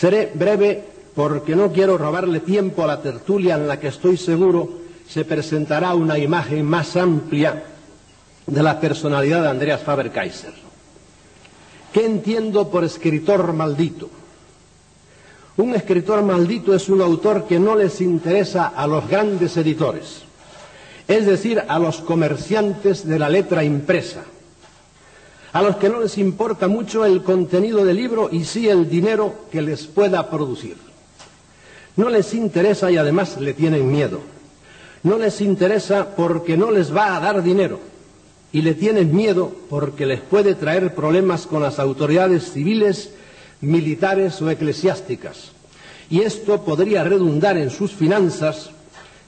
Seré breve porque no quiero robarle tiempo a la tertulia en la que estoy seguro se presentará una imagen más amplia de la personalidad de Andreas Faber-Kaiser. ¿Qué entiendo por escritor maldito? Un escritor maldito es un autor que no les interesa a los grandes editores, es decir, a los comerciantes de la letra impresa, a los que no les importa mucho el contenido del libro y sí el dinero que les pueda producir. No les interesa y además le tienen miedo. No les interesa porque no les va a dar dinero y le tienen miedo porque les puede traer problemas con las autoridades civiles, militares o eclesiásticas. Y esto podría redundar en sus finanzas,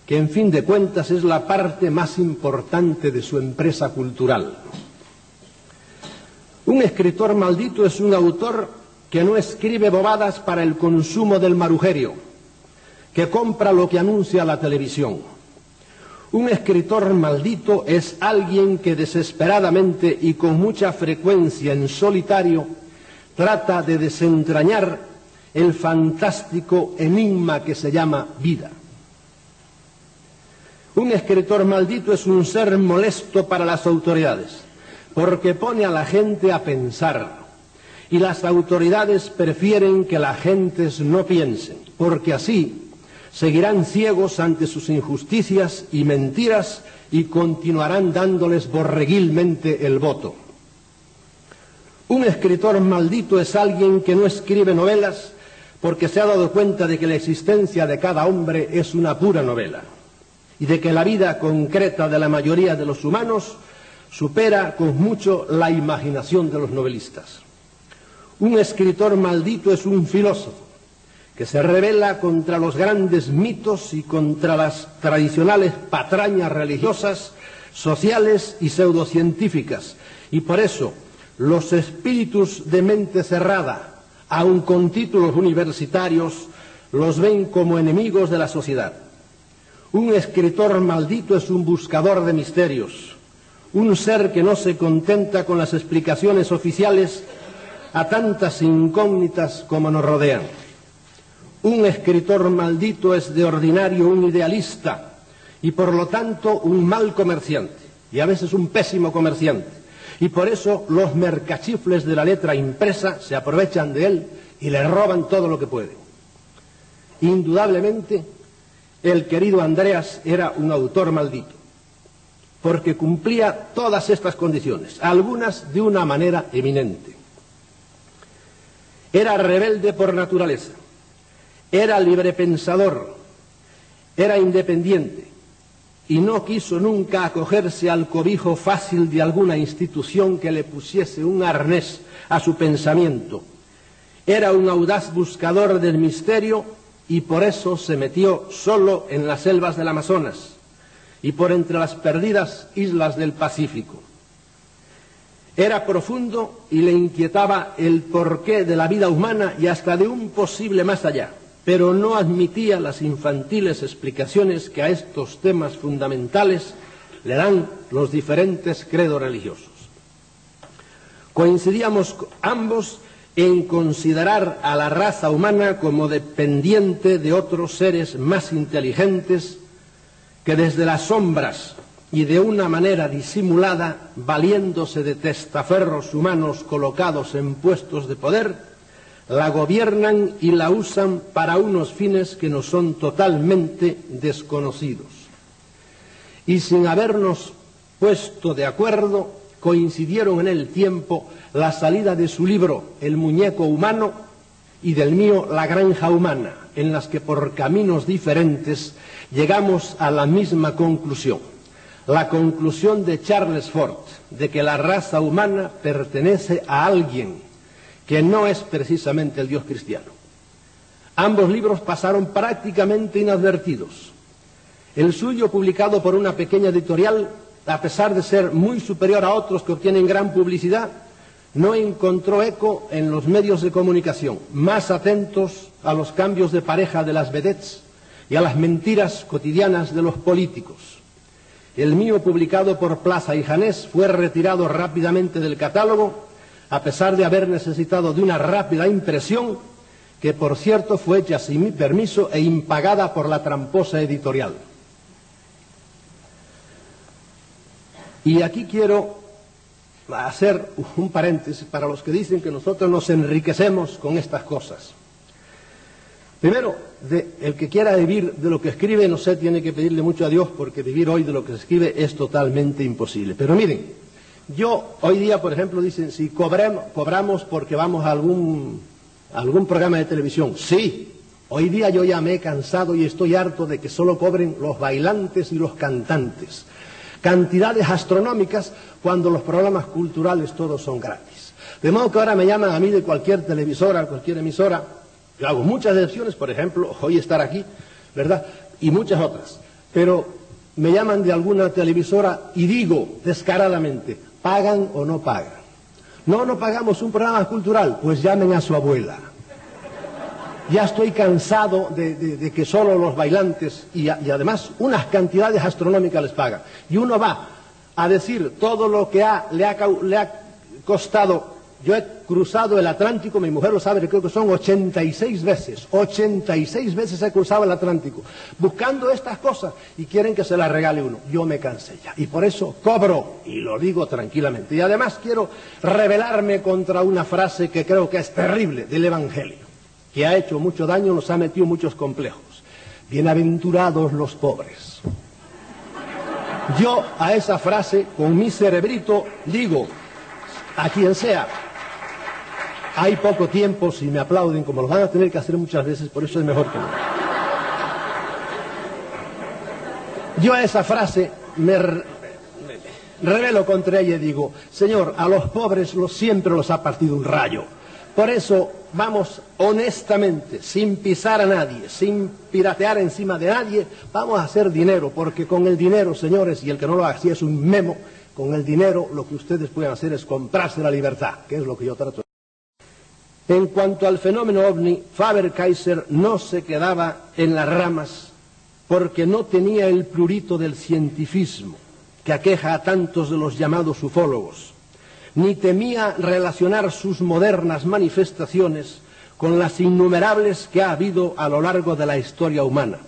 que en fin de cuentas es la parte más importante de su empresa cultural. Un escritor maldito es un autor que no escribe bobadas para el consumo del marujerio, que compra lo que anuncia la televisión. Un escritor maldito es alguien que desesperadamente y con mucha frecuencia en solitario trata de desentrañar el fantástico enigma que se llama vida. Un escritor maldito es un ser molesto para las autoridades, porque pone a la gente a pensar, y las autoridades prefieren que las gentes no piensen, porque así seguirán ciegos ante sus injusticias y mentiras y continuarán dándoles borreguilmente el voto. Un escritor maldito es alguien que no escribe novelas porque se ha dado cuenta de que la existencia de cada hombre es una pura novela y de que la vida concreta de la mayoría de los humanos supera con mucho la imaginación de los novelistas. Un escritor maldito es un filósofo que se rebela contra los grandes mitos y contra las tradicionales patrañas religiosas, sociales y pseudocientíficas, y por eso los espíritus de mente cerrada, aun con títulos universitarios, los ven como enemigos de la sociedad. Un escritor maldito es un buscador de misterios, un ser que no se contenta con las explicaciones oficiales a tantas incógnitas como nos rodean. Un escritor maldito es de ordinario un idealista y por lo tanto un mal comerciante, y a veces un pésimo comerciante, y por eso los mercachifles de la letra impresa se aprovechan de él y le roban todo lo que pueden. Indudablemente, el querido Andreas era un autor maldito, porque cumplía todas estas condiciones, algunas de una manera eminente. Era rebelde por naturaleza, era librepensador, era independiente y no quiso nunca acogerse al cobijo fácil de alguna institución que le pusiese un arnés a su pensamiento. Era un audaz buscador del misterio y por eso se metió solo en las selvas del Amazonas y por entre las perdidas islas del Pacífico. Era profundo y le inquietaba el porqué de la vida humana y hasta de un posible más allá, pero no admitía las infantiles explicaciones que a estos temas fundamentales le dan los diferentes credos religiosos. Coincidíamos ambos en considerar a la raza humana como dependiente de otros seres más inteligentes que desde las sombras y de una manera disimulada, valiéndose de testaferros humanos colocados en puestos de poder, la gobiernan y la usan para unos fines que nos son totalmente desconocidos. Y sin habernos puesto de acuerdo, coincidieron en el tiempo la salida de su libro El muñeco humano y del mío La granja humana, en las que por caminos diferentes llegamos a la misma conclusión, la conclusión de Charles Fort, de que la raza humana pertenece a alguien que no es precisamente el Dios cristiano. Ambos libros pasaron prácticamente inadvertidos. El suyo, publicado por una pequeña editorial, a pesar de ser muy superior a otros que obtienen gran publicidad, no encontró eco en los medios de comunicación, más atentos a los cambios de pareja de las vedettes y a las mentiras cotidianas de los políticos. El mío, publicado por Plaza y Janés, fue retirado rápidamente del catálogo, a pesar de haber necesitado de una rápida impresión que por cierto fue hecha sin mi permiso e impagada por la tramposa editorial. Y aquí quiero hacer un paréntesis para los que dicen que nosotros nos enriquecemos con estas cosas. Primero, el que quiera vivir de lo que escribe, no sé, tiene que pedirle mucho a Dios, porque vivir hoy de lo que se escribe es totalmente imposible. Pero miren, yo hoy día, por ejemplo, dicen, si cobramos porque vamos a algún programa de televisión. Sí, hoy día yo ya me he cansado y estoy harto de que solo cobren los bailantes y los cantantes. Cantidades astronómicas cuando los programas culturales todos son gratis. De modo que ahora me llaman a mí de cualquier televisora, cualquier emisora. Yo hago muchas excepciones, por ejemplo, hoy estar aquí, ¿verdad? Y muchas otras. Pero me llaman de alguna televisora y digo descaradamente, ¿pagan o no pagan? No pagamos un programa cultural, pues llamen a su abuela. Ya estoy cansado de que solo los bailantes y además unas cantidades astronómicas les pagan. Y uno va a decir todo lo que le ha costado. Yo he cruzado el Atlántico, mi mujer lo sabe, creo que son 86 veces. 86 veces he cruzado el Atlántico buscando estas cosas y quieren que se las regale uno. Yo me cansé ya y por eso cobro, y lo digo tranquilamente. Y además quiero rebelarme contra una frase que creo que es terrible del Evangelio, que ha hecho mucho daño, nos ha metido muchos complejos. Bienaventurados los pobres. Yo a esa frase, con mi cerebrito, digo, a quien sea, hay poco tiempo, si me aplauden, como lo van a tener que hacer muchas veces, por eso es mejor que no. Yo a esa frase me rebelo contra ella y digo, Señor, a los pobres siempre los ha partido un rayo. Por eso vamos honestamente, sin pisar a nadie, sin piratear encima de nadie, vamos a hacer dinero, porque con el dinero, señores, y el que no lo haga así es un memo, con el dinero lo que ustedes pueden hacer es comprarse la libertad, que es lo que yo trato. En cuanto al fenómeno ovni, Faber-Kaiser no se quedaba en las ramas porque no tenía el prurito del cientifismo que aqueja a tantos de los llamados ufólogos, ni temía relacionar sus modernas manifestaciones con las innumerables que ha habido a lo largo de la historia humana.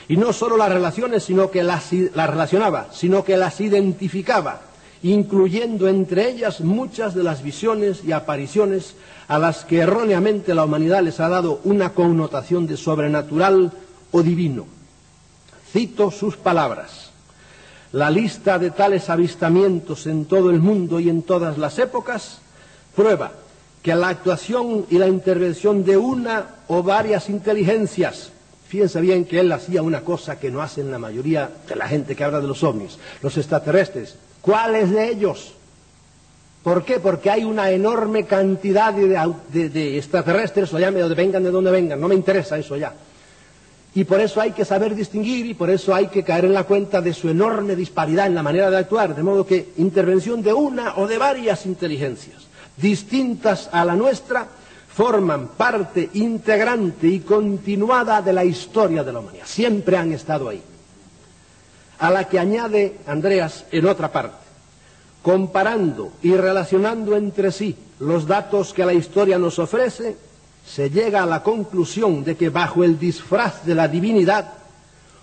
Y no solo las relaciones, sino que las relacionaba, sino que las identificaba, incluyendo entre ellas muchas de las visiones y apariciones a las que erróneamente la humanidad les ha dado una connotación de sobrenatural o divino. Cito sus palabras. La lista de tales avistamientos en todo el mundo y en todas las épocas prueba que la actuación y la intervención de una o varias inteligencias, fíjense bien que él hacía una cosa que no hacen la mayoría de la gente que habla de los ovnis, los extraterrestres. ¿Cuáles de ellos? ¿Por qué? Porque hay una enorme cantidad de extraterrestres, o llame, vengan de donde vengan, no me interesa eso ya. Y por eso hay que saber distinguir y por eso hay que caer en la cuenta de su enorme disparidad en la manera de actuar, de modo que intervención de una o de varias inteligencias distintas a la nuestra forman parte integrante y continuada de la historia de la humanidad. Siempre han estado ahí. A la que añade Andreas en otra parte, comparando y relacionando entre sí los datos que la historia nos ofrece, se llega a la conclusión de que bajo el disfraz de la divinidad,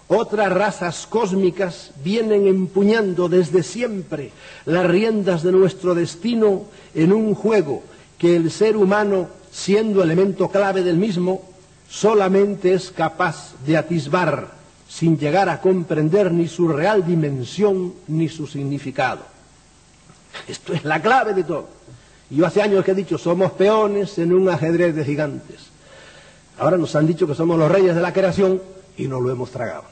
otras razas cósmicas vienen empuñando desde siempre las riendas de nuestro destino en un juego que el ser humano, siendo elemento clave del mismo, solamente es capaz de atisbar, sin llegar a comprender ni su real dimensión ni su significado. Esto es la clave de todo. Y yo hace años que he dicho, somos peones en un ajedrez de gigantes. Ahora nos han dicho que somos los reyes de la creación y no lo hemos tragado.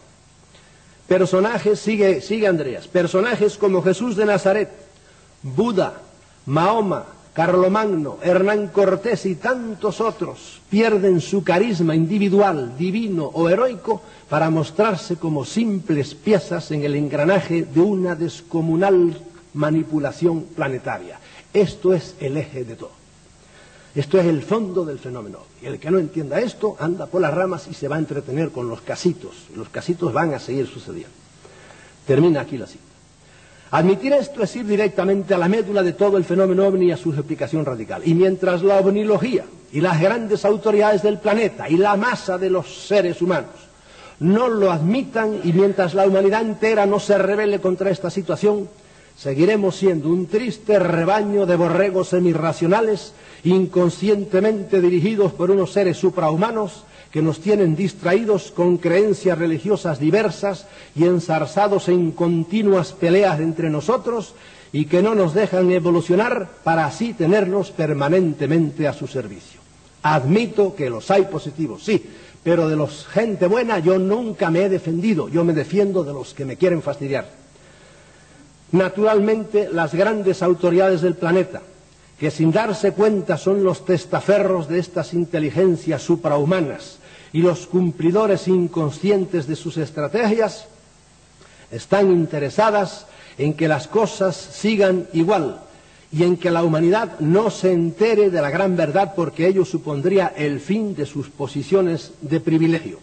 Personajes, sigue Andreas, personajes como Jesús de Nazaret, Buda, Mahoma, Carlomagno, Hernán Cortés y tantos otros pierden su carisma individual, divino o heroico para mostrarse como simples piezas en el engranaje de una descomunal manipulación planetaria. Esto es el eje de todo. Esto es el fondo del fenómeno. Y el que no entienda esto anda por las ramas y se va a entretener con los casitos. Y los casitos van a seguir sucediendo. Termina aquí la cita. Admitir esto es ir directamente a la médula de todo el fenómeno ovni y a su explicación radical. Y mientras la ovnilogía y las grandes autoridades del planeta y la masa de los seres humanos no lo admitan, y mientras la humanidad entera no se rebele contra esta situación, seguiremos siendo un triste rebaño de borregos semirracionales, inconscientemente dirigidos por unos seres suprahumanos que nos tienen distraídos con creencias religiosas diversas y enzarzados en continuas peleas entre nosotros, y que no nos dejan evolucionar para así tenernos permanentemente a su servicio. Admito que los hay positivos, sí, pero de los gente buena yo nunca me he defendido, yo me defiendo de los que me quieren fastidiar. Naturalmente, las grandes autoridades del planeta, que sin darse cuenta son los testaferros de estas inteligencias suprahumanas y los cumplidores inconscientes de sus estrategias, están interesadas en que las cosas sigan igual y en que la humanidad no se entere de la gran verdad, porque ello supondría el fin de sus posiciones de privilegio.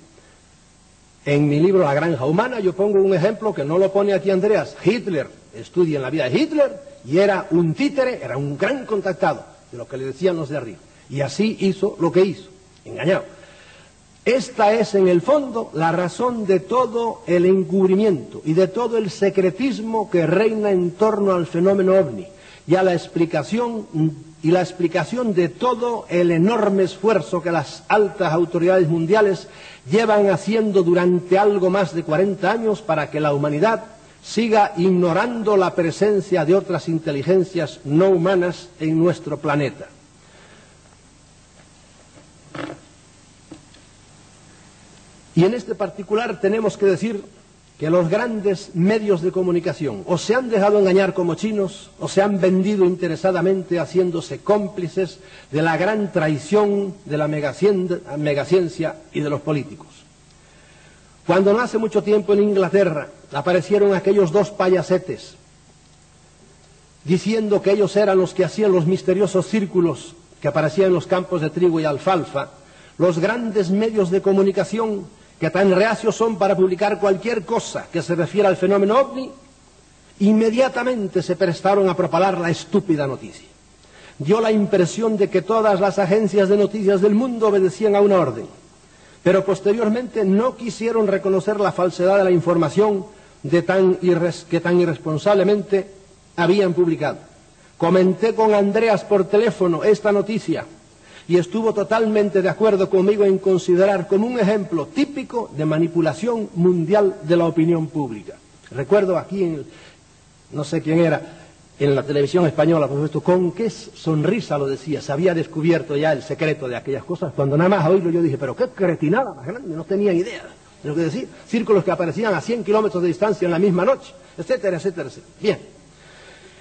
En mi libro La Granja Humana yo pongo un ejemplo que no lo pone aquí Andreas. Hitler, estudien la vida de Hitler, y era un títere, era un gran contactado de lo que le decían los de arriba, y así hizo lo que hizo, engañado. Esta es en el fondo la razón de todo el encubrimiento y de todo el secretismo que reina en torno al fenómeno ovni, y a la explicación de todo el enorme esfuerzo que las altas autoridades mundiales llevan haciendo durante algo más de 40 años para que la humanidad siga ignorando la presencia de otras inteligencias no humanas en nuestro planeta. Y en este particular tenemos que decir que los grandes medios de comunicación o se han dejado engañar como chinos o se han vendido interesadamente haciéndose cómplices de la gran traición de la megaciencia y de los políticos. Cuando no hace mucho tiempo en Inglaterra aparecieron aquellos dos payasetes diciendo que ellos eran los que hacían los misteriosos círculos que aparecían en los campos de trigo y alfalfa, los grandes medios de comunicación, que tan reacios son para publicar cualquier cosa que se refiera al fenómeno ovni, inmediatamente se prestaron a propagar la estúpida noticia. Dio la impresión de que todas las agencias de noticias del mundo obedecían a una orden, pero posteriormente no quisieron reconocer la falsedad de la información que tan irresponsablemente habían publicado. Comenté con Andreas por teléfono esta noticia y estuvo totalmente de acuerdo conmigo en considerar como un ejemplo típico de manipulación mundial de la opinión pública. Recuerdo aquí, no sé quién era, en la televisión española, por supuesto, con qué sonrisa lo decía, se había descubierto ya el secreto de aquellas cosas, cuando nada más a oírlo yo dije, pero qué cretinada más grande, no tenía idea de lo que decía, círculos que aparecían a 100 kilómetros de distancia en la misma noche, etcétera, etcétera, etcétera. Bien.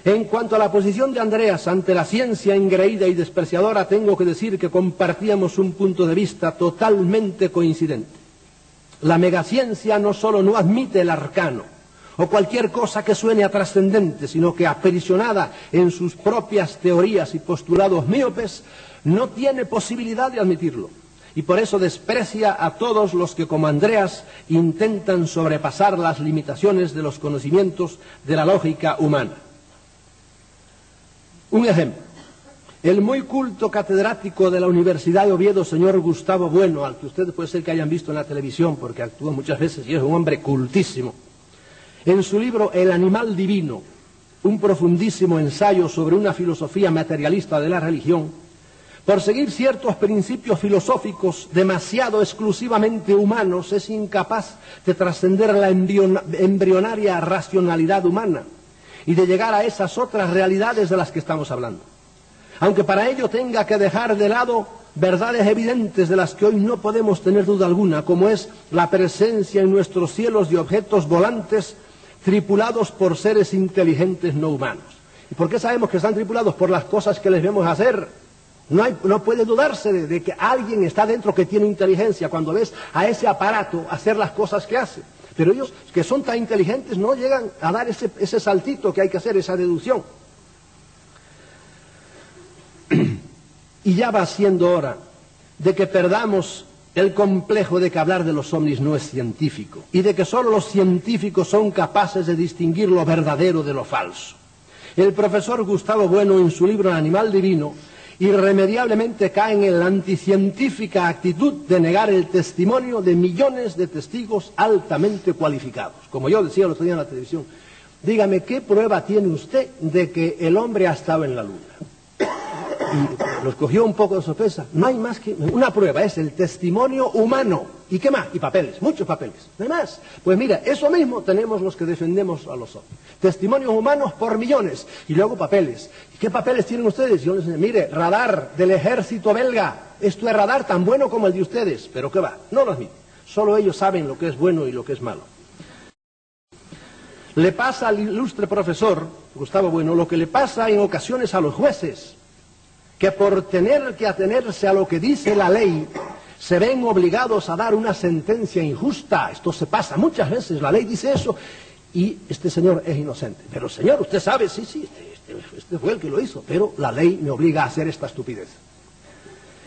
En cuanto a la posición de Andreas ante la ciencia engreída y despreciadora, tengo que decir que compartíamos un punto de vista totalmente coincidente. La megaciencia no solo no admite el arcano o cualquier cosa que suene a trascendente, sino que aprisionada en sus propias teorías y postulados míopes, no tiene posibilidad de admitirlo. Y por eso desprecia a todos los que, como Andreas, intentan sobrepasar las limitaciones de los conocimientos de la lógica humana. Un ejemplo, el muy culto catedrático de la Universidad de Oviedo, señor Gustavo Bueno, al que ustedes puede ser que hayan visto en la televisión porque actúa muchas veces y es un hombre cultísimo, en su libro El animal divino, un profundísimo ensayo sobre una filosofía materialista de la religión, por seguir ciertos principios filosóficos demasiado exclusivamente humanos, es incapaz de trascender la embrionaria racionalidad humana y de llegar a esas otras realidades de las que estamos hablando. Aunque para ello tenga que dejar de lado verdades evidentes de las que hoy no podemos tener duda alguna, como es la presencia en nuestros cielos de objetos volantes tripulados por seres inteligentes no humanos. ¿Y por qué sabemos que están tripulados? Por las cosas que les vemos hacer. No puede dudarse de que alguien está dentro que tiene inteligencia cuando ves a ese aparato hacer las cosas que hace. Pero ellos, que son tan inteligentes, no llegan a dar ese saltito que hay que hacer, esa deducción. Y ya va siendo hora de que perdamos el complejo de que hablar de los ovnis no es científico y de que solo los científicos son capaces de distinguir lo verdadero de lo falso. El profesor Gustavo Bueno, en su libro El animal divino, irremediablemente caen en la anticientífica actitud de negar el testimonio de millones de testigos altamente cualificados. Como yo decía el otro día en la televisión, dígame, ¿qué prueba tiene usted de que el hombre ha estado en la luna? Y los cogió un poco de sorpresa. No hay más que una prueba, es el testimonio humano. ¿Y qué más? Y papeles, muchos papeles. No hay más. Pues mira, eso mismo tenemos los que defendemos a los ovnis. Testimonios humanos por millones. Y luego papeles. ¿Y qué papeles tienen ustedes? Yo les digo, mire, radar del ejército belga. Esto es radar tan bueno como el de ustedes. Pero ¿qué va? No lo admiten. Solo ellos saben lo que es bueno y lo que es malo. Le pasa al ilustre profesor Gustavo Bueno lo que le pasa en ocasiones a los jueces, que por tener que atenerse a lo que dice la ley, se ven obligados a dar una sentencia injusta. Esto se pasa muchas veces, la ley dice eso, y este señor es inocente. Pero señor, usted sabe, sí, este fue el que lo hizo, pero la ley me obliga a hacer esta estupidez.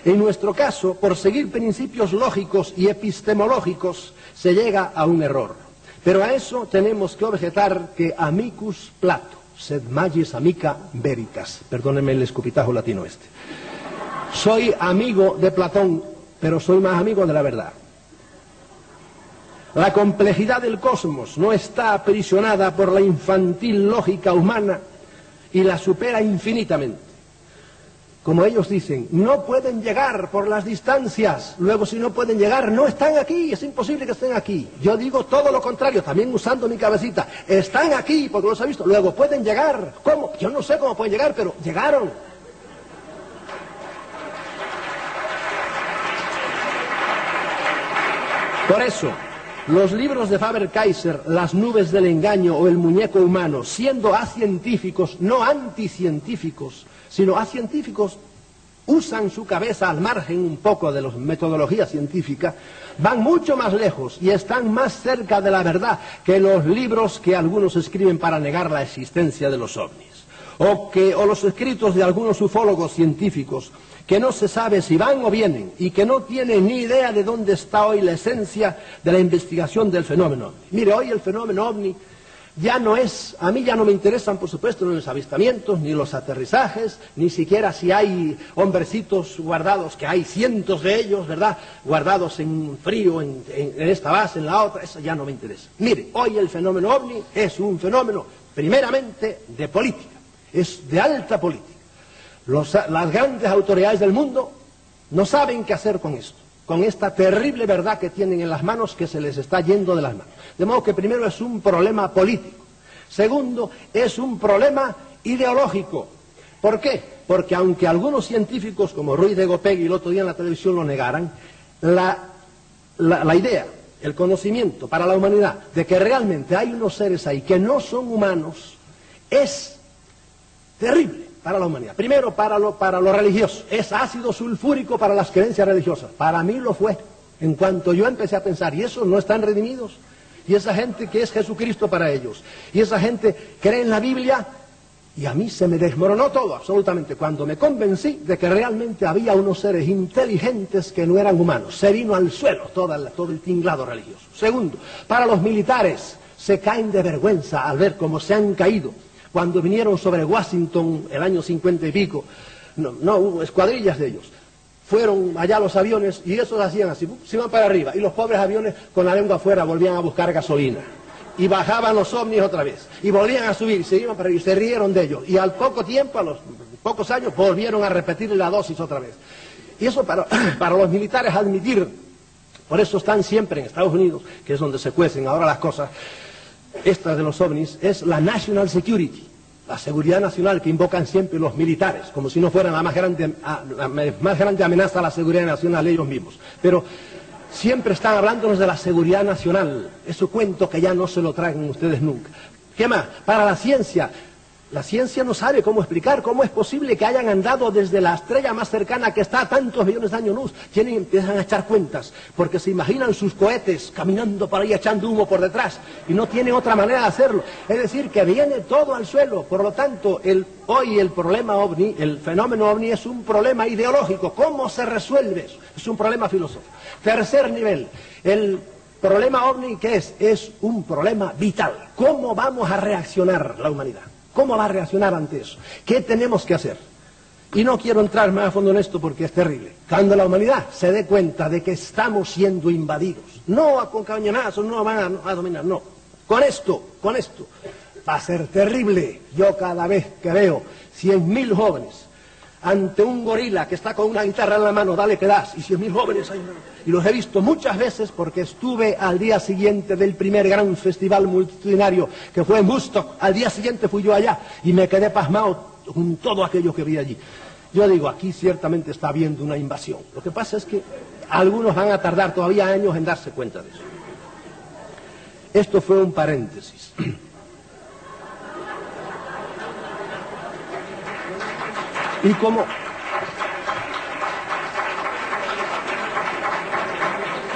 En nuestro caso, por seguir principios lógicos y epistemológicos, se llega a un error. Pero a eso tenemos que objetar que amicus Plato, sed magis amica veritas. Perdónenme el escupitajo latino este. Soy amigo de Platón, pero soy más amigo de la verdad. La complejidad del cosmos no está aprisionada por la infantil lógica humana y la supera infinitamente. Como ellos dicen, no pueden llegar por las distancias. Luego, si no pueden llegar, no están aquí. Es imposible que estén aquí. Yo digo todo lo contrario, también usando mi cabecita. Están aquí porque los he visto. Luego, pueden llegar. ¿Cómo? Yo no sé cómo pueden llegar, pero llegaron. Por eso, los libros de Faber-Kaiser, Las nubes del engaño o El muñeco humano, siendo acientíficos, no anticientíficos, sino acientíficos, usan su cabeza al margen un poco de la metodología científica, van mucho más lejos y están más cerca de la verdad que los libros que algunos escriben para negar la existencia de los ovnis, o los escritos de algunos ufólogos científicos, que no se sabe si van o vienen y que no tienen ni idea de dónde está hoy la esencia de la investigación del fenómeno ovni. Mire, hoy el fenómeno ovni ya no es, a mí ya no me interesan, por supuesto, ni los avistamientos, ni los aterrizajes, ni siquiera si hay hombrecitos guardados, que hay cientos de ellos, ¿verdad?, guardados en frío, en esta base, en la otra, eso ya no me interesa. Mire, hoy el fenómeno ovni es un fenómeno, primeramente, de política, es de alta política. Las grandes autoridades del mundo no saben qué hacer con esto, con esta terrible verdad que tienen en las manos, que se les está yendo de las manos. De modo que primero es un problema político. Segundo, es un problema ideológico. ¿Por qué? Porque aunque algunos científicos como Ruiz de Gopegui el otro día en la televisión lo negaran, la idea, el conocimiento para la humanidad de que realmente hay unos seres ahí que no son humanos es terrible para la humanidad. Primero, para lo religioso. Es ácido sulfúrico para las creencias religiosas. Para mí lo fue. En cuanto yo empecé a pensar, ¿y esos no están redimidos? Y esa gente que es Jesucristo para ellos, y esa gente cree en la Biblia, y a mí se me desmoronó todo, absolutamente, cuando me convencí de que realmente había unos seres inteligentes que no eran humanos. Se vino al suelo todo el tinglado religioso. Segundo, para los militares, se caen de vergüenza al ver cómo se han caído cuando vinieron sobre Washington el año 50 y pico. No hubo escuadrillas de ellos. Fueron allá los aviones y esos hacían así, se iban para arriba, y los pobres aviones con la lengua afuera volvían a buscar gasolina. Y bajaban los ovnis otra vez, y volvían a subir, se iban para arriba, y se rieron de ellos. Y al poco tiempo, a los pocos años, volvieron a repetir la dosis otra vez. Y eso para los militares admitir, por eso están siempre en Estados Unidos, que es donde se cuecen ahora las cosas, estas de los ovnis, es la National Security. La seguridad nacional que invocan siempre los militares, como si no fueran la más grande amenaza a la seguridad nacional ellos mismos. Pero siempre están hablándonos de la seguridad nacional, ese cuento que ya no se lo traen ustedes nunca. ¿Qué más? Para la ciencia no sabe cómo explicar cómo es posible que hayan andado desde la estrella más cercana que está a tantos millones de años luz. Empiezan a echar cuentas, porque se imaginan sus cohetes caminando por ahí echando humo por detrás, y no tienen otra manera de hacerlo. Es decir, que viene todo al suelo. Por lo tanto, hoy el problema ovni, el fenómeno ovni, es un problema ideológico. ¿Cómo se resuelve eso? Es un problema filosófico. Tercer nivel, el problema ovni, ¿qué es? Es un problema vital. ¿Cómo vamos a reaccionar la humanidad? ¿Cómo va a reaccionar ante eso? ¿Qué tenemos que hacer? Y no quiero entrar más a fondo en esto porque es terrible. Cuando la humanidad se dé cuenta de que estamos siendo invadidos, no con cañonazos, no van a dominar, no. Con esto, va a ser terrible. Yo cada vez que veo 100.000 jóvenes ante un gorila que está con una guitarra en la mano, dale que das, y 100.000 jóvenes ahí, y los he visto muchas veces porque estuve al día siguiente del primer gran festival multitudinario que fue en Woodstock. Al día siguiente fui yo allá y me quedé pasmado con todo aquello que vi allí. Yo digo, aquí ciertamente está habiendo una invasión. Lo que pasa es que algunos van a tardar todavía años en darse cuenta de eso. Esto fue un paréntesis. Y como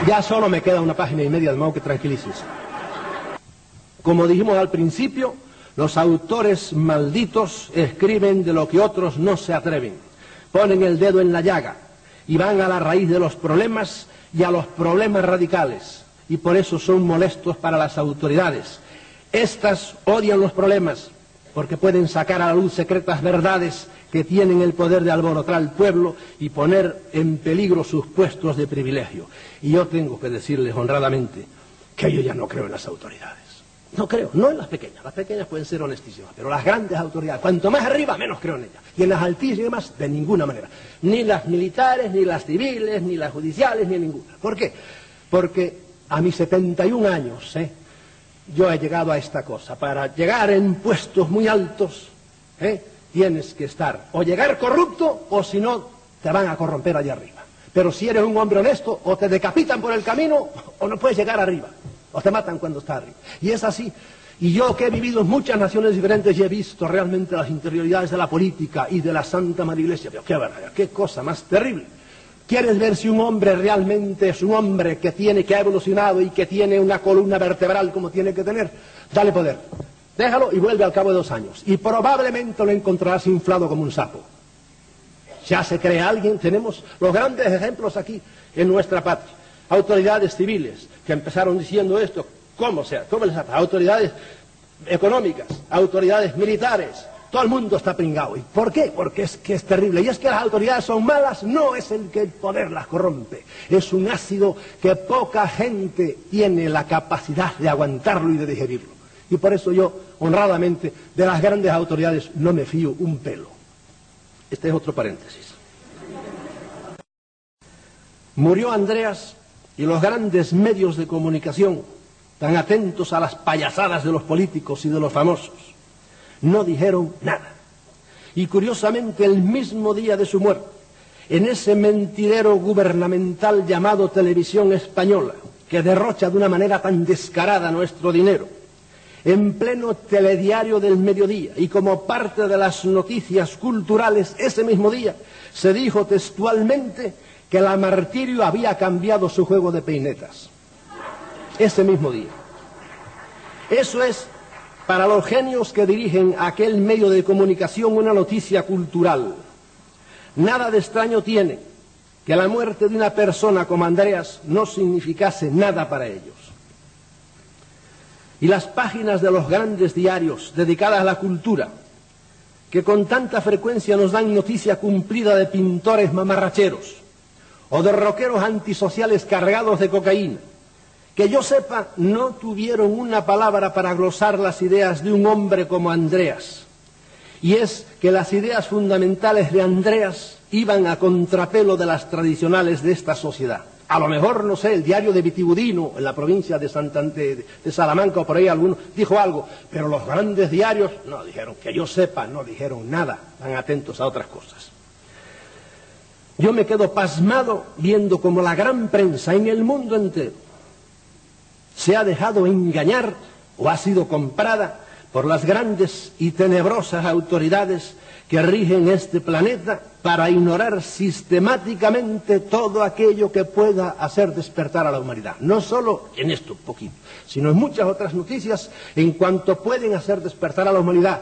ya solo me queda una página y media, de modo que tranquilícense. Como dijimos al principio, los autores malditos escriben de lo que otros no se atreven. Ponen el dedo en la llaga y van a la raíz de los problemas y a los problemas radicales. Y por eso son molestos para las autoridades. Estas odian los problemas porque pueden sacar a la luz secretas verdades que tienen el poder de alborotar al pueblo y poner en peligro sus puestos de privilegio. Y yo tengo que decirles honradamente que yo ya no creo en las autoridades. No creo, no en las pequeñas pueden ser honestísimas, pero las grandes autoridades, cuanto más arriba, menos creo en ellas. Y en las altísimas, de ninguna manera. Ni las militares, ni las civiles, ni las judiciales, ni ninguna. ¿Por qué? Porque a mis 71 años, yo he llegado a esta cosa. Para llegar en puestos muy altos, tienes que estar o llegar corrupto o si no te van a corromper allá arriba. Pero si eres un hombre honesto, o te decapitan por el camino o no puedes llegar arriba, o te matan cuando estás arriba. Y es así. Y yo que he vivido en muchas naciones diferentes y he visto realmente las interioridades de la política y de la Santa Madre Iglesia, pero qué barbaridad, qué cosa más terrible. ¿Quieres ver si un hombre realmente es un hombre que ha evolucionado y que tiene una columna vertebral como tiene que tener? Dale poder. Déjalo y vuelve al cabo de 2 años. Y probablemente lo encontrarás inflado como un sapo. Ya se cree alguien. Tenemos los grandes ejemplos aquí en nuestra patria. Autoridades civiles que empezaron diciendo esto. ¿Cómo les hace? Autoridades económicas, autoridades militares. Todo el mundo está pringado. ¿Y por qué? Porque es que es terrible. Y es que las autoridades son malas, no es el que el poder las corrompe. Es un ácido que poca gente tiene la capacidad de aguantarlo y de digerirlo. Y por eso yo, honradamente, de las grandes autoridades no me fío un pelo. Este es otro paréntesis. Murió Andreas y los grandes medios de comunicación, tan atentos a las payasadas de los políticos y de los famosos, no dijeron nada. Y curiosamente, el mismo día de su muerte, en ese mentidero gubernamental llamado Televisión Española, que derrocha de una manera tan descarada nuestro dinero, en pleno telediario del mediodía y como parte de las noticias culturales ese mismo día, se dijo textualmente que la Martirio había cambiado su juego de peinetas. Ese mismo día. Eso es, para los genios que dirigen aquel medio de comunicación, una noticia cultural. Nada de extraño tiene que la muerte de una persona como Andreas no significase nada para ellos. Y las páginas de los grandes diarios dedicadas a la cultura, que con tanta frecuencia nos dan noticia cumplida de pintores mamarracheros o de rockeros antisociales cargados de cocaína, que yo sepa, no tuvieron una palabra para glosar las ideas de un hombre como Andreas. Y es que las ideas fundamentales de Andreas iban a contrapelo de las tradicionales de esta sociedad. A lo mejor, no sé, el diario de Vitigudino, en la provincia de Salamanca o por ahí alguno, dijo algo, pero los grandes diarios no dijeron, que yo sepa, no dijeron nada, están atentos a otras cosas. Yo me quedo pasmado viendo cómo la gran prensa en el mundo entero se ha dejado engañar o ha sido comprada por las grandes y tenebrosas autoridades que rigen este planeta para ignorar sistemáticamente todo aquello que pueda hacer despertar a la humanidad. No solo en esto poquito, sino en muchas otras noticias en cuanto pueden hacer despertar a la humanidad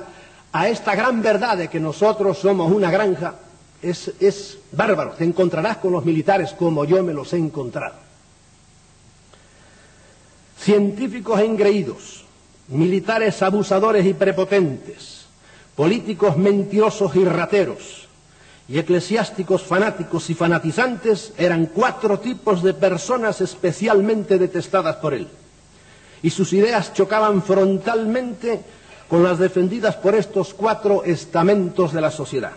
a esta gran verdad de que nosotros somos una granja. Es bárbaro. Te encontrarás con los militares como yo me los he encontrado. Científicos engreídos, militares abusadores y prepotentes, políticos mentirosos y rateros, y eclesiásticos fanáticos y fanatizantes eran 4 tipos de personas especialmente detestadas por él. Y sus ideas chocaban frontalmente con las defendidas por estos 4 estamentos de la sociedad.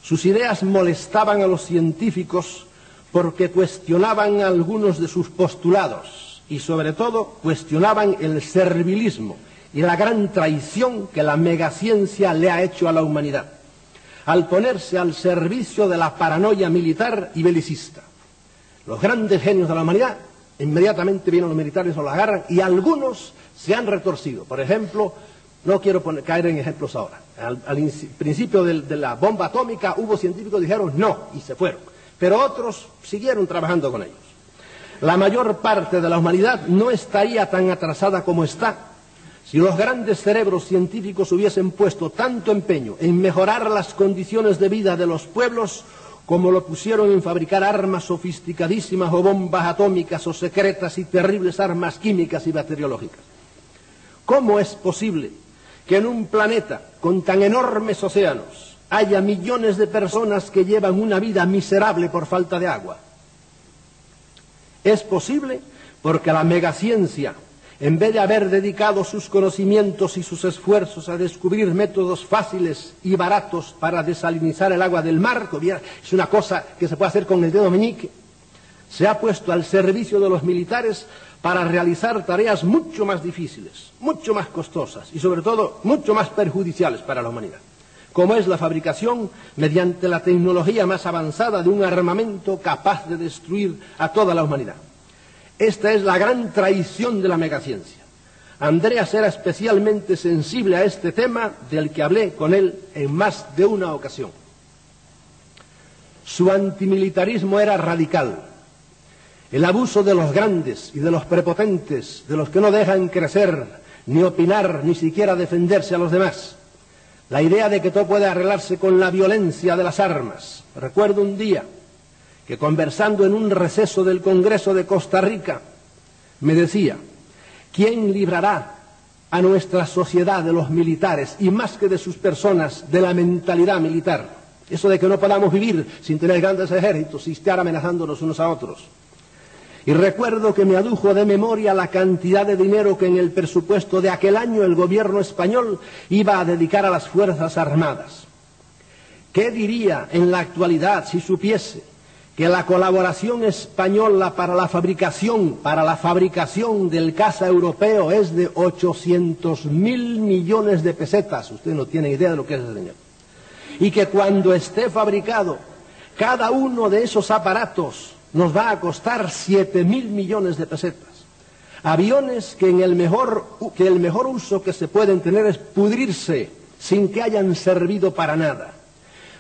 Sus ideas molestaban a los científicos porque cuestionaban algunos de sus postulados y sobre todo cuestionaban el servilismo y la gran traición que la megaciencia le ha hecho a la humanidad, al ponerse al servicio de la paranoia militar y belicista. Los grandes genios de la humanidad, inmediatamente vienen los militares o la agarran, y algunos se han retorcido. Por ejemplo, no quiero caer en ejemplos ahora. Al principio de la bomba atómica hubo científicos que dijeron no y se fueron, pero otros siguieron trabajando con ellos. La mayor parte de la humanidad no estaría tan atrasada como está si los grandes cerebros científicos hubiesen puesto tanto empeño en mejorar las condiciones de vida de los pueblos como lo pusieron en fabricar armas sofisticadísimas o bombas atómicas o secretas y terribles armas químicas y bacteriológicas. ¿Cómo es posible que en un planeta con tan enormes océanos haya millones de personas que llevan una vida miserable por falta de agua? Es posible porque la megaciencia, en vez de haber dedicado sus conocimientos y sus esfuerzos a descubrir métodos fáciles y baratos para desalinizar el agua del mar, que es una cosa que se puede hacer con el dedo meñique, se ha puesto al servicio de los militares para realizar tareas mucho más difíciles, mucho más costosas y sobre todo mucho más perjudiciales para la humanidad, como es la fabricación mediante la tecnología más avanzada de un armamento capaz de destruir a toda la humanidad. Esta es la gran traición de la megaciencia. Andreas era especialmente sensible a este tema, del que hablé con él en más de una ocasión. Su antimilitarismo era radical. El abuso de los grandes y de los prepotentes, de los que no dejan crecer, ni opinar, ni siquiera defenderse a los demás. La idea de que todo puede arreglarse con la violencia de las armas. Recuerdo un día que, conversando en un receso del Congreso de Costa Rica, me decía: ¿quién librará a nuestra sociedad de los militares, y más que de sus personas, de la mentalidad militar? Eso de que no podamos vivir sin tener grandes ejércitos y estar amenazándonos unos a otros. Y recuerdo que me adujo de memoria la cantidad de dinero que en el presupuesto de aquel año el gobierno español iba a dedicar a las Fuerzas Armadas. ¿Qué diría en la actualidad si supiese que la colaboración española para la fabricación del caza europeo es de 800.000 millones de pesetas? Usted no tiene idea de lo que es ese dinero. Y que cuando esté fabricado, cada uno de esos aparatos nos va a costar 7.000 millones de pesetas. Aviones que el mejor uso que se pueden tener es pudrirse sin que hayan servido para nada.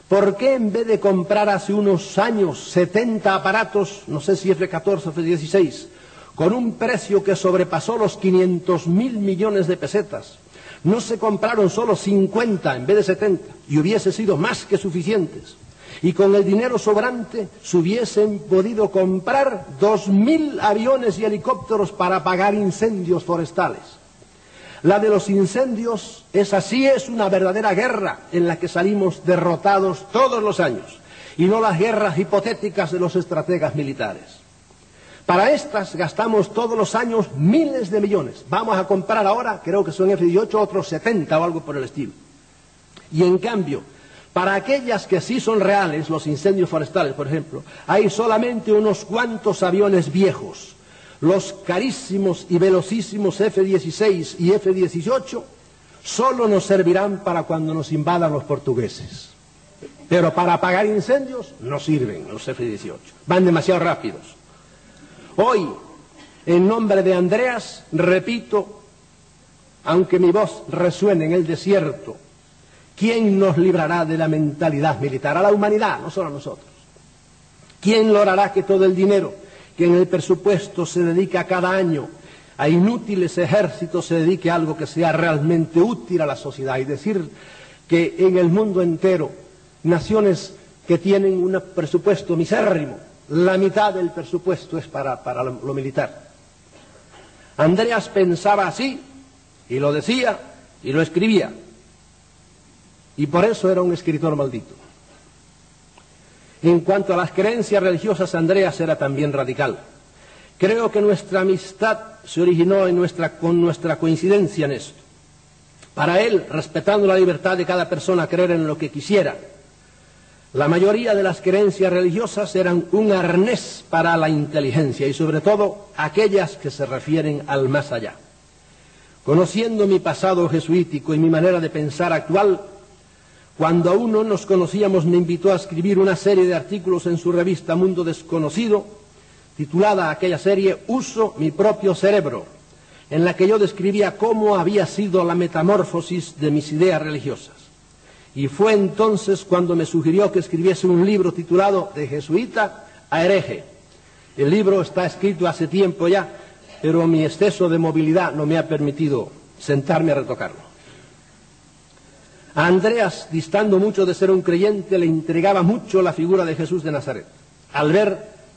¿Por qué en vez de comprar hace unos años 70 aparatos, no sé si F-14 o F-16, con un precio que sobrepasó los 500.000 millones de pesetas, no se compraron solo 50 en vez de 70 y hubiese sido más que suficientes? Y con el dinero sobrante se hubiesen podido comprar 2.000 aviones y helicópteros para apagar incendios forestales. La de los incendios es una verdadera guerra en la que salimos derrotados todos los años, y no las guerras hipotéticas de los estrategas militares. Para estas gastamos todos los años miles de millones. Vamos a comprar ahora, creo que son F-18, otros 70 o algo por el estilo. Y en cambio, para aquellas que sí son reales, los incendios forestales, por ejemplo, hay solamente unos cuantos aviones viejos. Los carísimos y velocísimos F-16 y F-18 solo nos servirán para cuando nos invadan los portugueses. Pero para apagar incendios no sirven los F-18. Van demasiado rápidos. Hoy, en nombre de Andreas, repito, aunque mi voz resuene en el desierto, ¿quién nos librará de la mentalidad militar? A la humanidad, no solo a nosotros. ¿Quién logrará que todo el dinero que en el presupuesto se dedica cada año a inútiles ejércitos se dedique a algo que sea realmente útil a la sociedad? Y decir que en el mundo entero, naciones que tienen un presupuesto misérrimo, la mitad del presupuesto es para lo militar. Andreas pensaba así, y lo decía, y lo escribía. Y por eso era un escritor maldito. En cuanto a las creencias religiosas, Andreas era también radical. Creo que nuestra amistad se originó con nuestra coincidencia en esto. Para él, respetando la libertad de cada persona a creer en lo que quisiera, la mayoría de las creencias religiosas eran un arnés para la inteligencia y sobre todo aquellas que se refieren al más allá. Conociendo mi pasado jesuítico y mi manera de pensar actual, cuando aún no nos conocíamos me invitó a escribir una serie de artículos en su revista Mundo Desconocido, titulada aquella serie Uso mi propio cerebro, en la que yo describía cómo había sido la metamorfosis de mis ideas religiosas. Y fue entonces cuando me sugirió que escribiese un libro titulado De jesuita a hereje. El libro está escrito hace tiempo ya, pero mi exceso de movilidad no me ha permitido sentarme a retocarlo. A Andreas, distando mucho de ser un creyente, le intrigaba mucho la figura de Jesús de Nazaret, al ver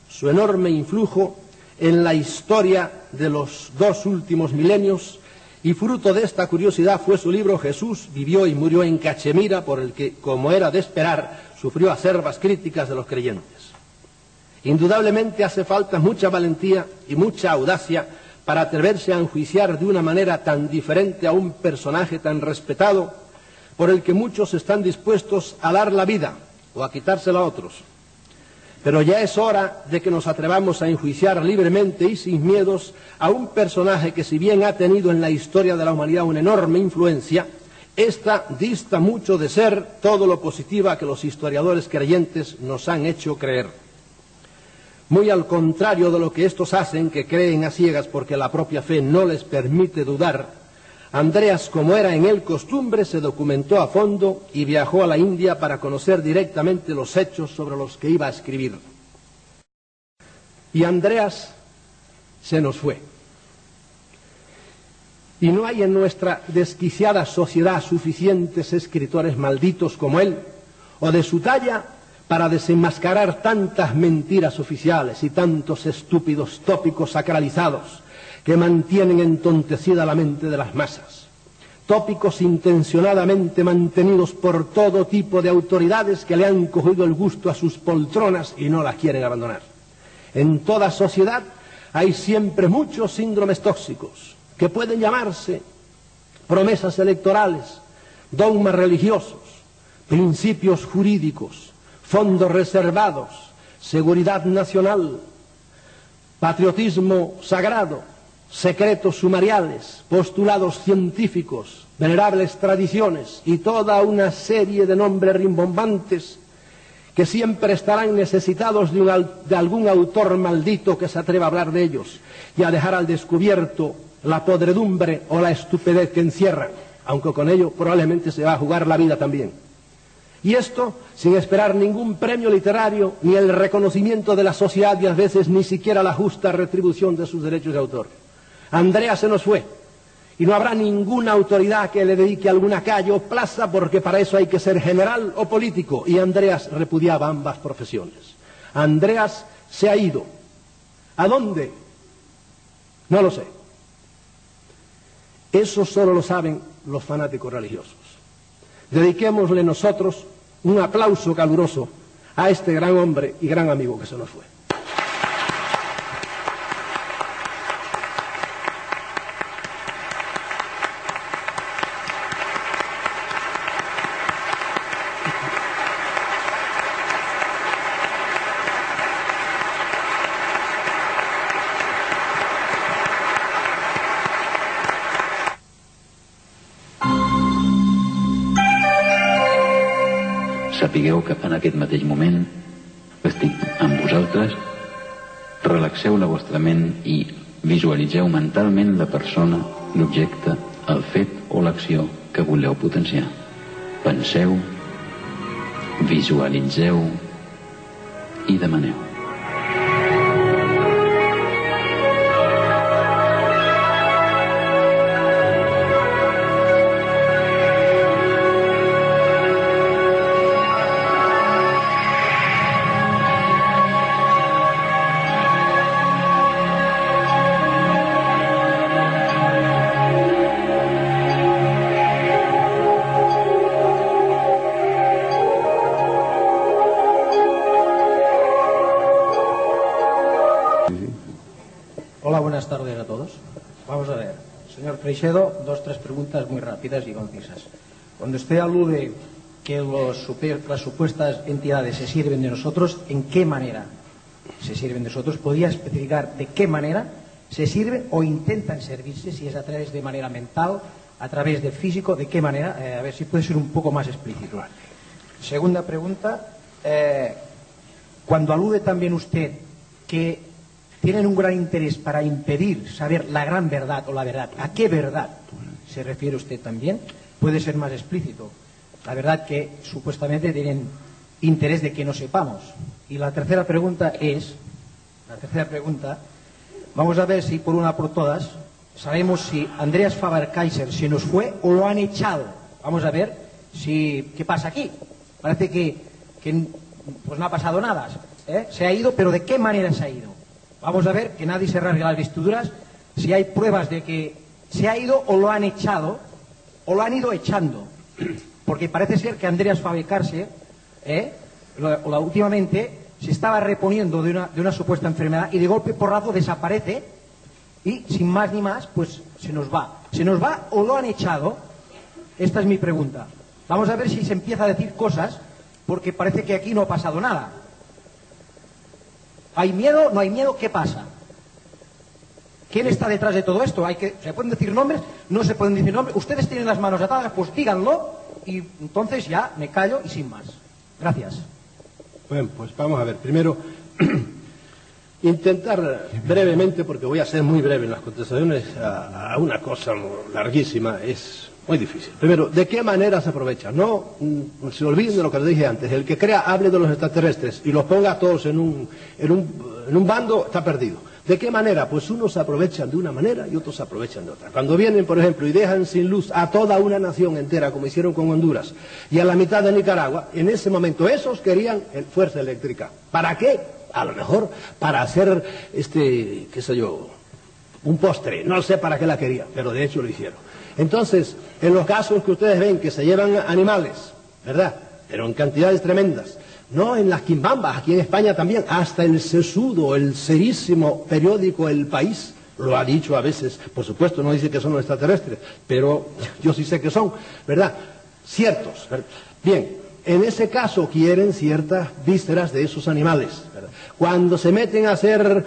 su enorme influjo en la historia de los 2 últimos milenios, y fruto de esta curiosidad fue su libro Jesús vivió y murió en Cachemira, por el que, como era de esperar, sufrió acerbas críticas de los creyentes. Indudablemente hace falta mucha valentía y mucha audacia para atreverse a enjuiciar de una manera tan diferente a un personaje tan respetado, por el que muchos están dispuestos a dar la vida o a quitársela a otros. Pero ya es hora de que nos atrevamos a enjuiciar libremente y sin miedos a un personaje que, si bien ha tenido en la historia de la humanidad una enorme influencia, esta dista mucho de ser todo lo positiva que los historiadores creyentes nos han hecho creer. Muy al contrario de lo que estos hacen, que creen a ciegas porque la propia fe no les permite dudar, Andreas, como era en él costumbre, se documentó a fondo y viajó a la India para conocer directamente los hechos sobre los que iba a escribir. Y Andreas se nos fue. Y no hay en nuestra desquiciada sociedad suficientes escritores malditos como él, o de su talla, para desenmascarar tantas mentiras oficiales y tantos estúpidos tópicos sacralizados que mantienen entontecida la mente de las masas. Tópicos intencionadamente mantenidos por todo tipo de autoridades que le han cogido el gusto a sus poltronas y no las quieren abandonar. En toda sociedad hay siempre muchos síndromes tóxicos, que pueden llamarse promesas electorales, dogmas religiosos, principios jurídicos, fondos reservados, seguridad nacional, patriotismo sagrado, secretos sumariales, postulados científicos, venerables tradiciones y toda una serie de nombres rimbombantes que siempre estarán necesitados de algún autor maldito que se atreva a hablar de ellos y a dejar al descubierto la podredumbre o la estupidez que encierran, aunque con ello probablemente se va a jugar la vida también. Y esto sin esperar ningún premio literario, ni el reconocimiento de la sociedad y a veces ni siquiera la justa retribución de sus derechos de autor. Andreas se nos fue y no habrá ninguna autoridad que le dedique alguna calle o plaza, porque para eso hay que ser general o político, y Andreas repudiaba ambas profesiones. Andreas se ha ido. ¿A dónde? No lo sé. Eso solo lo saben los fanáticos religiosos. Dediquémosle nosotros un aplauso caluroso a este gran hombre y gran amigo que se nos fue. Sapigueu que en aquest mateix moment estic amb vosaltres, relaxeu la vostra ment i visualitzeu mentalment la persona, l'objecte, el fet o l'acció que voleu potenciar. Penseu, visualitzeu i demaneu. Hola, buenas tardes a todos. Vamos a ver, señor Freixedo, tres preguntas muy rápidas y concisas. Cuando usted alude que las supuestas entidades se sirven de nosotros, ¿en qué manera se sirven de nosotros? ¿Podría especificar de qué manera se sirven o intentan servirse? Si es a través de manera mental, a través de físico, ¿de qué manera? A ver si puede ser un poco más explícito. Segunda pregunta, cuando alude también usted que tienen un gran interés para impedir saber la gran verdad o la verdad, ¿a qué verdad se refiere usted también? Puede ser más explícito. La verdad que supuestamente tienen interés de que no sepamos. Y la tercera pregunta es, vamos a ver si por una por todas sabemos si Andreas Faber-Kaiser se nos fue o lo han echado. Vamos a ver qué pasa aquí. Parece que pues no ha pasado nada. Se ha ido, pero ¿de qué manera se ha ido? Vamos a ver, que nadie se rasgue las vestiduras, si hay pruebas de que se ha ido o lo han echado, o lo han ido echando. Porque parece ser que Andreas Faber-Kaiser, últimamente, se estaba reponiendo de una supuesta enfermedad y de golpe porrazo desaparece y, sin más ni más, pues se nos va. ¿Se nos va o lo han echado? Esta es mi pregunta. Vamos a ver si se empieza a decir cosas, porque parece que aquí no ha pasado nada. ¿Hay miedo? ¿No hay miedo? ¿Qué pasa? ¿Quién está detrás de todo esto? ¿Se pueden decir nombres? ¿No se pueden decir nombres? Ustedes tienen las manos atadas, pues díganlo y entonces ya me callo y sin más. Gracias. Bueno, pues vamos a ver. Primero, intentar brevemente, porque voy a ser muy breve en las contestaciones a una cosa larguísima, es muy difícil. Primero, ¿de qué manera se aprovecha? No se olviden de lo que les dije antes. El que crea hable de los extraterrestres y los ponga a todos en un bando, está perdido. ¿De qué manera? Pues unos se aprovechan de una manera y otros se aprovechan de otra. Cuando vienen, por ejemplo, y dejan sin luz a toda una nación entera, como hicieron con Honduras, y a la mitad de Nicaragua, en ese momento esos querían fuerza eléctrica. ¿Para qué? A lo mejor para hacer, qué sé yo, un postre. No sé para qué la querían, pero de hecho lo hicieron. Entonces, en los casos que ustedes ven que se llevan animales, ¿verdad?, pero en cantidades tremendas, no en las quimbambas, aquí en España también, hasta el sesudo, el serísimo periódico El País, lo ha dicho a veces, por supuesto no dice que son los extraterrestres, pero yo sí sé que son, ¿verdad?, ciertos, ¿verdad? Bien, en ese caso quieren ciertas vísceras de esos animales, ¿verdad? Cuando se meten a hacer,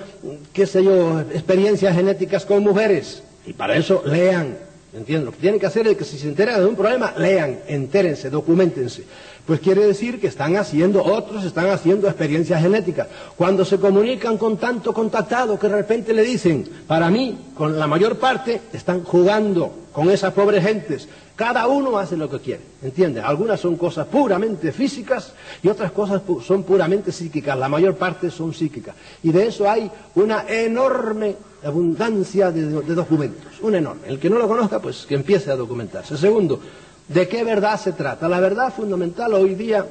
qué sé yo, experiencias genéticas con mujeres, y para eso lean, ¿entienden? Lo que tienen que hacer es que si se enteran de un problema, lean, entérense, documentense. Pues quiere decir que otros están haciendo experiencias genéticas. Cuando se comunican con tanto contactado que de repente le dicen, para mí, con la mayor parte, están jugando con esas pobres gentes. Cada uno hace lo que quiere, ¿entiendes? Algunas son cosas puramente físicas y otras cosas son puramente psíquicas. La mayor parte son psíquicas. Y de eso hay una enorme abundancia de documentos, una enorme. El que no lo conozca, pues que empiece a documentarse. Segundo, ¿de qué verdad se trata? La verdad fundamental hoy día,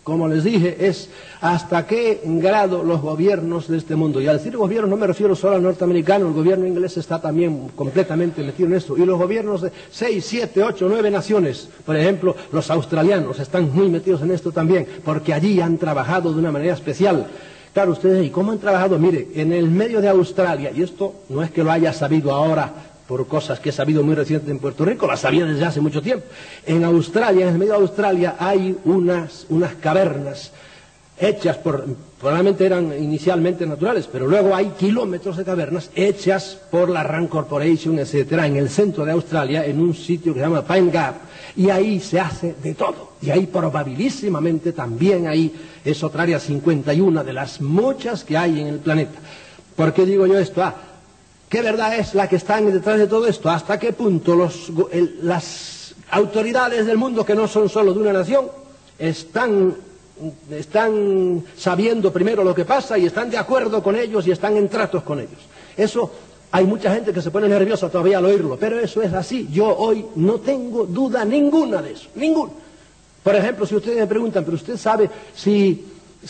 como les dije, es hasta qué grado los gobiernos de este mundo, y al decir gobiernos no me refiero solo al norteamericano, el gobierno inglés está también completamente metido en esto, y los gobiernos de 6, 7, 8, 9 naciones, por ejemplo, los australianos están muy metidos en esto también, porque allí han trabajado de una manera especial. Claro, ustedes, ¿y cómo han trabajado? Mire, en el medio de Australia, y esto no es que lo haya sabido ahora, por cosas que he sabido muy recientes en Puerto Rico, las sabía desde hace mucho tiempo. En Australia, en el medio de Australia, hay unas cavernas hechas probablemente eran inicialmente naturales, pero luego hay kilómetros de cavernas hechas por la Rand Corporation, etcétera, en el centro de Australia, en un sitio que se llama Pine Gap, y ahí se hace de todo. Y ahí probabilísimamente también es otra área 51 de las muchas que hay en el planeta. ¿Por qué digo yo esto? ¿Qué verdad es la que está detrás de todo esto? ¿Hasta qué punto las autoridades del mundo, que no son solo de una nación, están sabiendo primero lo que pasa y están de acuerdo con ellos y están en tratos con ellos? Eso, hay mucha gente que se pone nerviosa todavía al oírlo, pero eso es así. Yo hoy no tengo duda ninguna de eso, ninguna. Por ejemplo, si ustedes me preguntan, ¿pero usted sabe si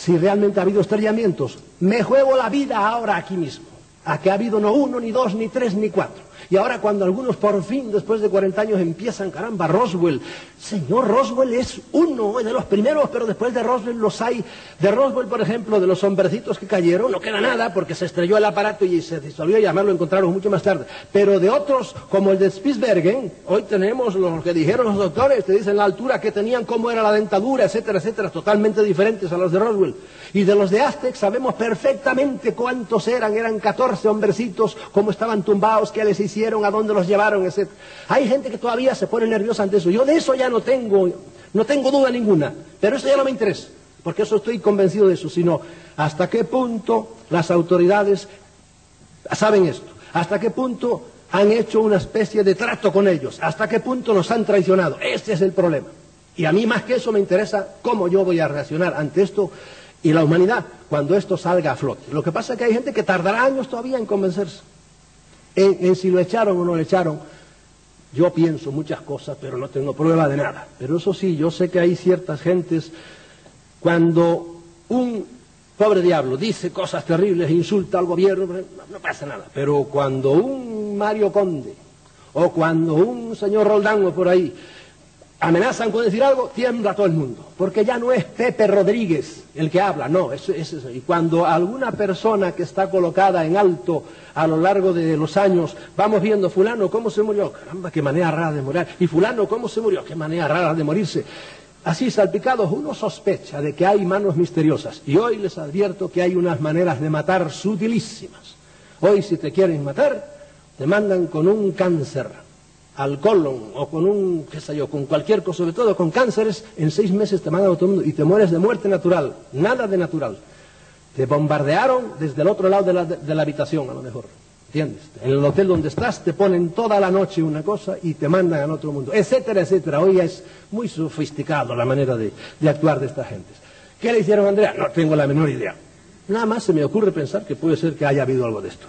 realmente ha habido estrellamientos? Me juego la vida ahora aquí mismo, a que ha habido no 1, ni 2, ni 3, ni 4. Y ahora cuando algunos por fin, después de 40 años, empiezan, caramba, Roswell. Señor, Roswell es uno de los primeros, pero después de Roswell los hay. De Roswell, por ejemplo, de los hombrecitos que cayeron, no queda nada porque se estrelló el aparato y se disolvió y además lo encontraron mucho más tarde. Pero de otros, como el de Spitsbergen, hoy tenemos lo que dijeron los doctores, te dicen la altura que tenían, cómo era la dentadura, etcétera, etcétera, totalmente diferentes a los de Roswell. Y de los de Aztec sabemos perfectamente cuántos eran 14 hombrecitos, cómo estaban tumbados, qué les hicieron, a dónde los llevaron, etc. Hay gente que todavía se pone nerviosa ante eso. Yo de eso ya no tengo duda ninguna, pero eso ya no me interesa, porque eso estoy convencido de eso, sino hasta qué punto las autoridades saben esto, hasta qué punto han hecho una especie de trato con ellos, hasta qué punto nos han traicionado. Este es el problema. Y a mí más que eso me interesa cómo yo voy a reaccionar ante esto y la humanidad cuando esto salga a flote. Lo que pasa es que hay gente que tardará años todavía en convencerse, en si lo echaron o no lo echaron. Yo pienso muchas cosas, pero no tengo prueba de nada. Pero eso sí, yo sé que hay ciertas gentes, cuando un pobre diablo dice cosas terribles, insulta al gobierno, no pasa nada. Pero cuando un Mario Conde, o cuando un señor Roldán o por ahí, amenazan con decir algo, tiembla todo el mundo, porque ya no es Pepe Rodríguez el que habla, no, es eso. Y cuando alguna persona que está colocada en alto a lo largo de los años, vamos viendo fulano cómo se murió, caramba, qué manera rara de morir, y fulano cómo se murió, qué manera rara de morirse, así salpicados, uno sospecha de que hay manos misteriosas, y hoy les advierto que hay unas maneras de matar sutilísimas. Hoy si te quieren matar, te mandan con un cáncer al colon, o con un, qué sé yo, con cualquier cosa, sobre todo con cánceres, en 6 meses te mandan a todo el mundo y te mueres de muerte natural, nada de natural. Te bombardearon desde el otro lado de la habitación, a lo mejor, ¿entiendes? En el hotel donde estás te ponen toda la noche una cosa y te mandan al otro mundo, etcétera, etcétera. Hoy es muy sofisticado la manera de actuar de esta gente. ¿Qué le hicieron a Andrea? No tengo la menor idea. Nada más se me ocurre pensar que puede ser que haya habido algo de esto.